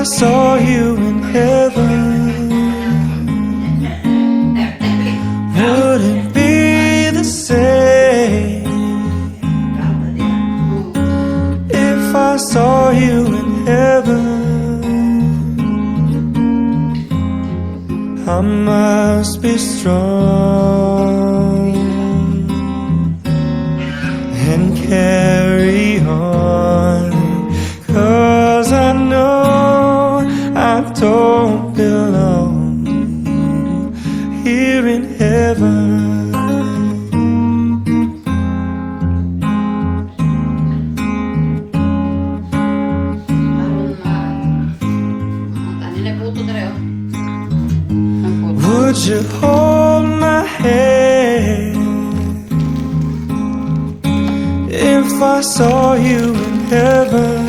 I saw you in heaven, wouldn't be the same. If I saw you in heaven, I must be strong and carry on, 'cause I know I don't belong here in heaven. Would you hold my hand if I saw you in heaven?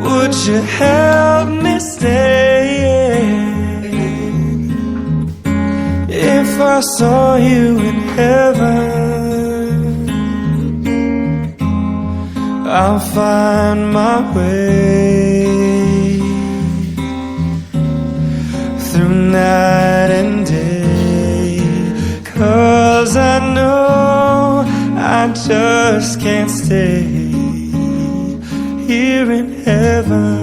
Would you help me stay if I saw you in heaven? I'll find my way through night and day, 'cause I know I just can't stay here in heaven.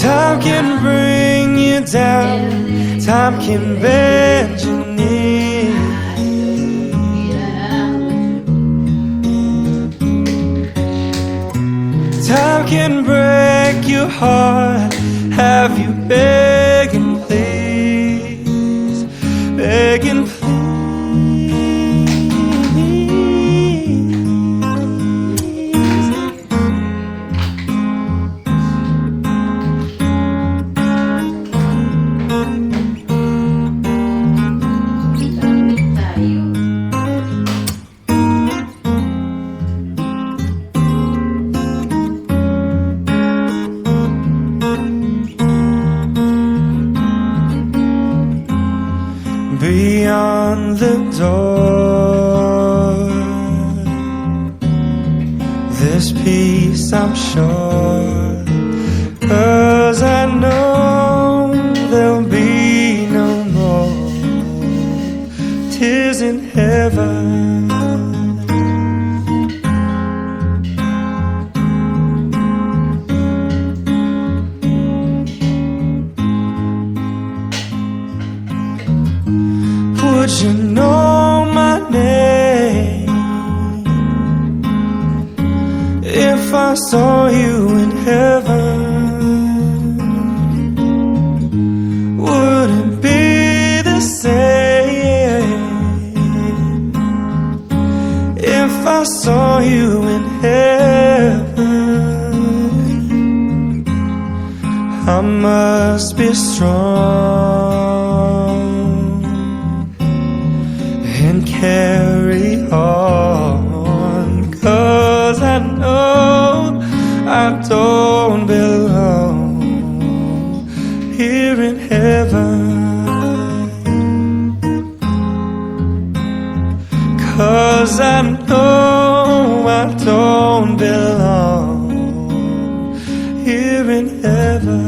Time can bring you down, time can bend your knee. Time can break your heart, have you begging please, begging please. Beyond the door, there's peace, I'm sure, 'cause I know there'll be no more tears in heaven. Would you know my name if I saw you in heaven? Wouldn't be the same if I saw you in heaven. I must be strong and carry on, 'cause I know I don't belong here in heaven. 'Cause I know I don't belong here in heaven.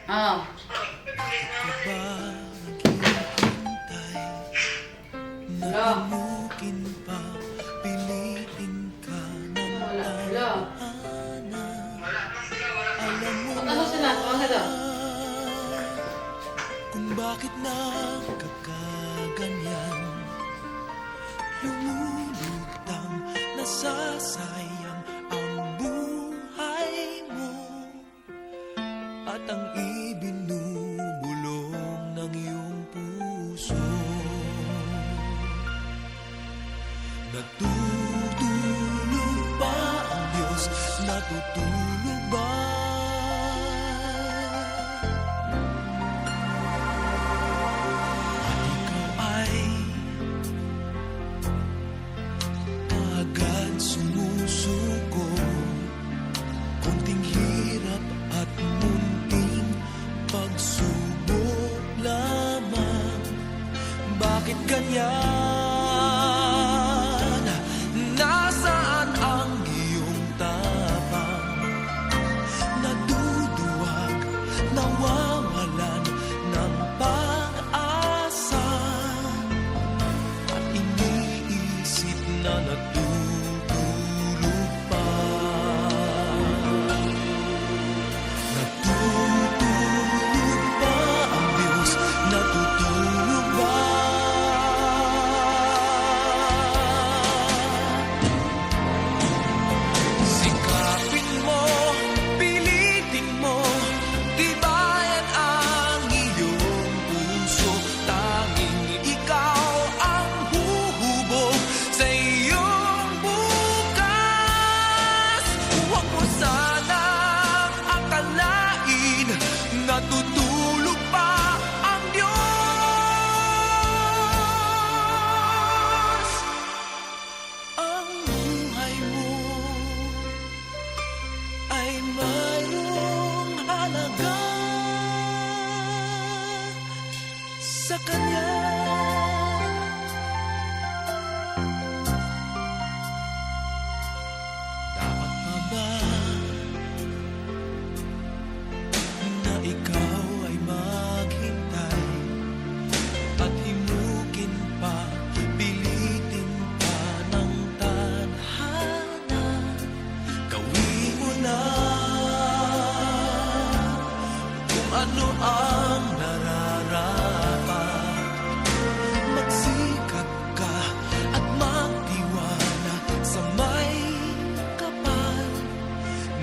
Ah, hello. Namukin pa, piliin ka ng Wala. Hello. alam mo Ano sila? Tawag ka. kung bakit nagkakaganyan. Lumulutang, nasasayang ang buhay mo at ang ibinubulong ng iyong puso. Natutulog ba ang Diyos? Natutulog ba? At ikaw ay agad sumusuko. Konting hirap at munting pagsubok lamang. Bakit ganyan? Nasaan ang iyong tapang? Naduduwag, nawawalan ng pag-asa at iniisip na natutulog pa. Natutulog ba ang Diyos? Natutulog ba? Sikapin mo, pilitin mo, tibayan ang iyong puso. Tanging ikaw ang huhubog sa iyong bukas. Huwag mo sanang akalain natutulog pa ang Diyos. Ang buhay mo ay mayroong halaga sa Kanya. Dapat pa ba na ikaw ay maghintay at himukin pa, pilitin pa ng tadhana? Gawin mo na kung ano ang nararapat. Magsikap ka at magtiwala sa may kapal.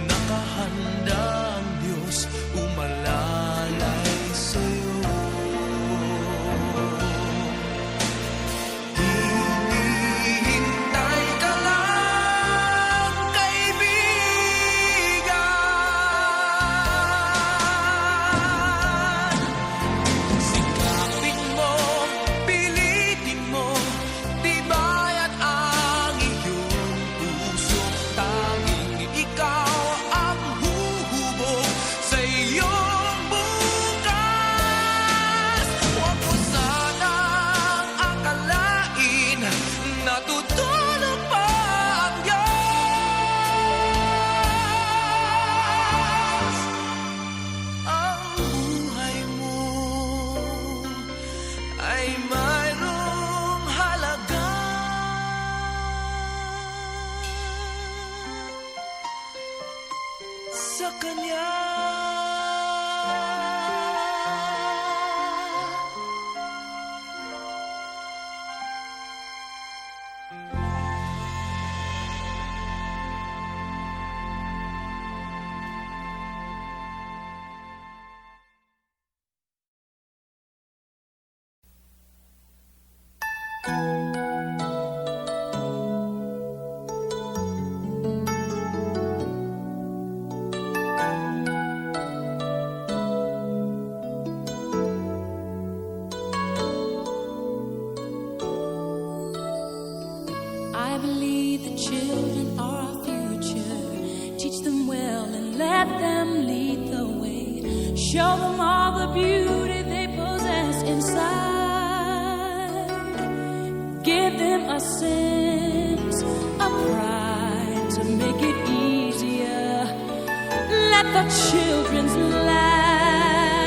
Nakahanda ang Diyos umalalay sa'yo. Hinihintay ka lang, kaibigan. Sikapin mo, pilitin mo, tibayan ang iyong puso. Tanging ikaw ang huhubog sa iyong bukas. Huwag mo sanang akalain natutulog pa ang Diyos. Ang buhay mo ay mayroong halaga sa Kanya. I believe the children are our future. Teach them well and let them lead the way. Show them all the beauty they possess inside. Give them a sense of pride to make it easier. Let the children's laughter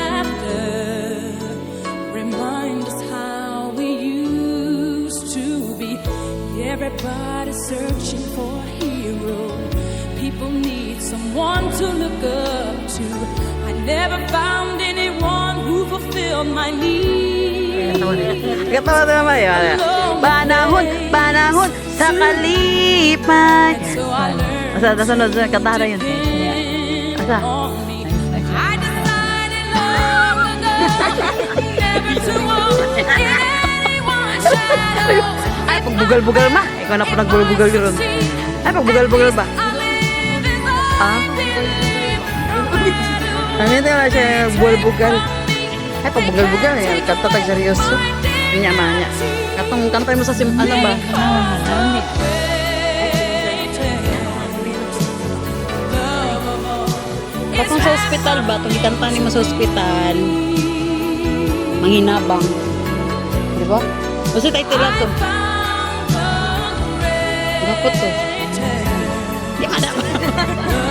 never found anyone who fulfilled my needs. Katawa naman yun. Panahon, panahon sa kalipan. So I learned Asa, sunod, katara yun. Asa? on me. I decided long ago never to walk in anyone's shadow. Ay, pagbugal-bugal ma. Ikaw na po nagbugal-bugal yun. Ay, pagbugal-bugal ba? Ah? Ano ito na siya bugal-bugal? Ay, pagbugal-bugal. Ay, kanta tag seryoso. Niya, manya. Katong kantay mo sa ano ba? Katong sa ospital ba? Itong ikanta mo sa ospital. Manghinabang. Di ba? Kasi tayo tila to. Gapot to. Di man na.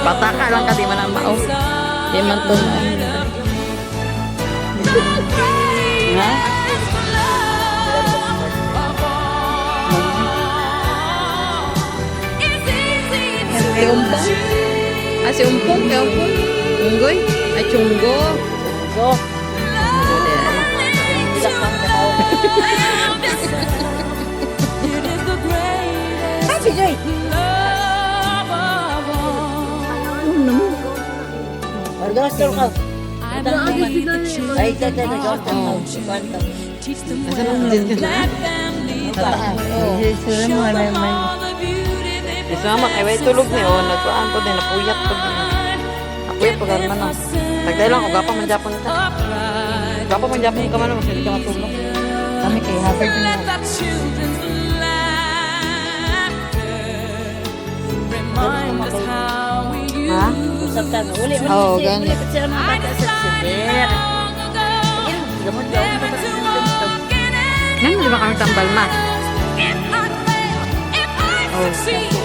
Pataka lang ka, di man ang mao. Di man to. Ha? Si Umpong? Ah, si Umpong? Kaya Umpong? Unggoy? Ay, Chunggo. Chunggo. Happy Joy! Orgastor ka. I believe the children Ay, tata na are ka. our future. Teach them Asa well, lang din ka na? let them lead the way. Sila Show mo na them man. all the beauty they Isama kay way tulog ni o nagkuan to din napuyat to din. Napuyat to gan man. Tagday lang ko gapa man Japon ka. Gapa man Japon ka man kasi di ka matulog. Kami kay happy din let the children's laughter remind us how we used Ha? Usap ka. Uli, uli. Oo, uli, ganun. uli, pati sila mga bata sa sider. long ago. Gamot daw. Never to walk in any Nan di ba kami tambal ma? if I fail, if I succeed,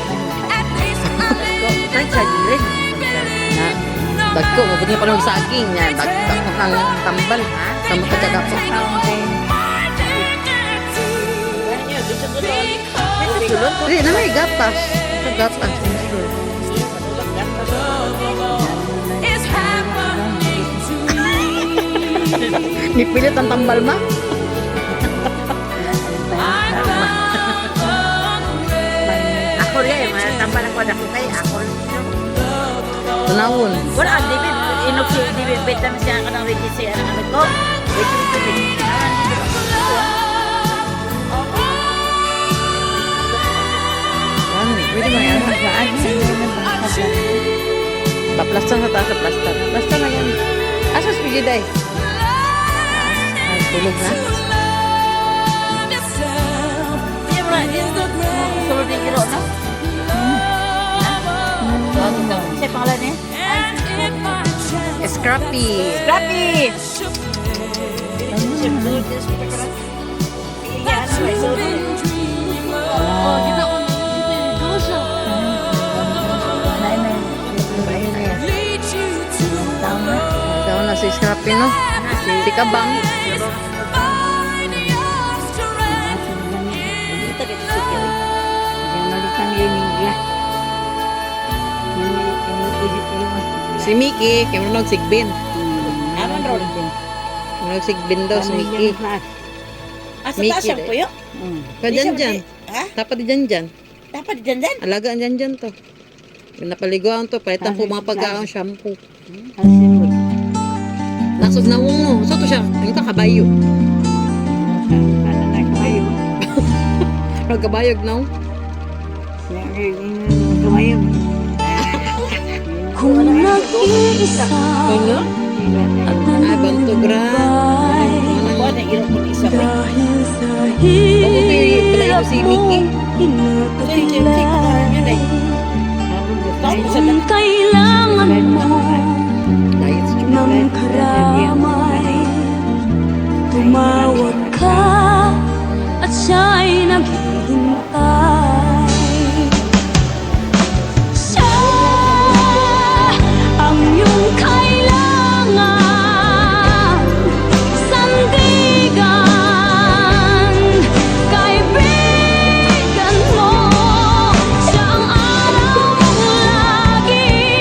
at least I live Ay, sa gilid. Na dagko mabot niya pa ng saging niya dagko ang tambal. Tamo ka dapat. Di na may gatas. Ito gatas. It's happening to me. Nipilit ang tambal ma. I found the way. Ako rin, mga tambal ako na ko kay ako. Tunawon. Wala, di ba, inok si, di ba, betan siya ka ng riti siya ng ano ko. Wait, wait, wait. Pwede mo yan. Paplastan sa taas sa plastan. Plastan na yan. Asas pili day. Ay, tulog na. Di ba, di ba, sulod din giro, no? Siya pangalan niya? Scrappy. Scrappy! Oh, di ba kung gusto? Daw na si Scrappy, no? Si Kabang. Kita dito si Kiri. Yang nalikan dia ni ya. Si Mickey. Kaya mo nagsigbin. Aman raw din. Nagsigbin daw si Mickey. Asa Mickey taas ang din. puyo? Pa dyan dyan. Ha? Dapat di dyan dyan. Dapat dyan dyan? Alagaan dyan dyan to. Napaliguan to. Palitan po mga pagkaon shampoo. Nasod na wong no. So to siya. Yung kakabayo. Kabayog no. Kung nag-iisa Ano? at Ay, bantugra. Ako na iro ko isa pa. dahil sa Ako kayo palayo si Mickey. Kung kailangan mo Diet si ng karamay, tumawag ka at siya'y naghihintay. Siya ang iyong kailangan, sandigan, kaibigan mo. Siya ang araw mong lagi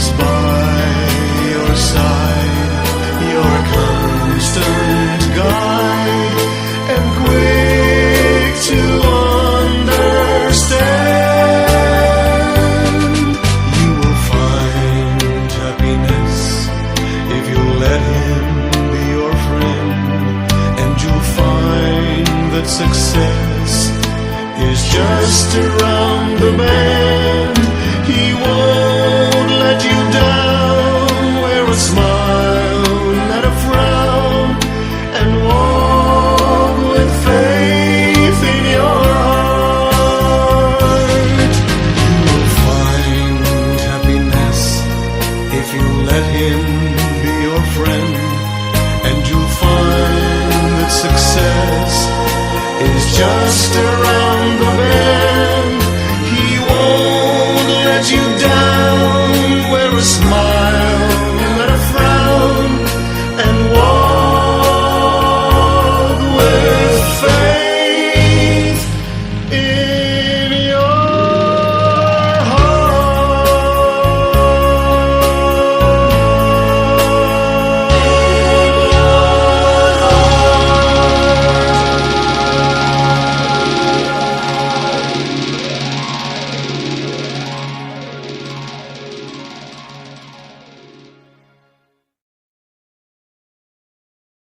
is by your side, your constant guide, and quick to understand. You will find happiness if you let him be your friend, and you'll find that success is just around the bend. He won't let you down. Wear a smile, not a frown, and walk with faith in your heart. You will find happiness if you let him be your friend, and you'll find that success is just around the bend.